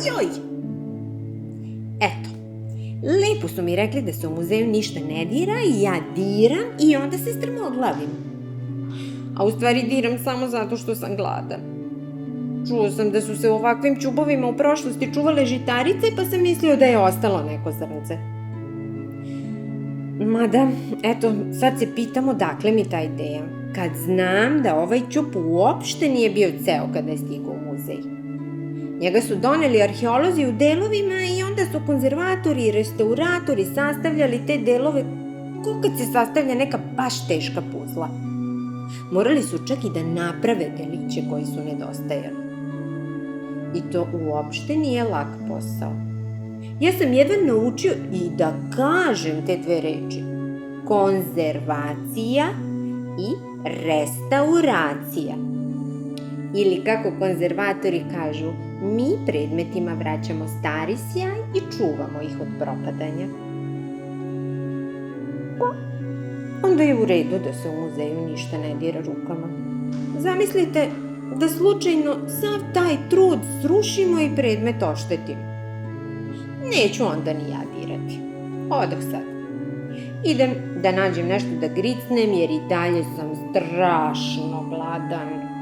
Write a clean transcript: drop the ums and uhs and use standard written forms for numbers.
Joj! Eto, lepo su mi rekli da se u muzeju ništa ne dira i ja diram i onda se strmoglavim. A u stvari diram samo zato što sam gladan. Čuo sam da su se u ovakvim ćubovima u prošlosti čuvale žitarice, pa sam mislio da je ostalo neko zrnce. Mada, eto, sad se pitam odakle mi ta ideja, kad znam da ovaj ćup uopšte nije bio ceo kada je stigao u muzej. Njega su doneli arheolozi u delovima i onda su konzervatori i restauratori sastavljali te delove kao kad se sastavlja neka baš teška puzla. Morali su čak i da naprave deliće koji su nedostajali. I to uopšte nije lak posao. Ja sam jedva naučio i da kažem te dve reči. Konzervacija i restauracija. Ili kako konzervatori kažu, mi predmetima vraćamo stari sjaj i čuvamo ih od propadanja. Pa, onda je u redu da se u muzeju ništa ne dira rukama. Zamislite da slučajno sav taj trud srušimo i predmet oštetimo. Neću onda ni ja dirati. Odoh sad. Idem da nađem nešto da gricnem jer i dalje sam strašno gladan.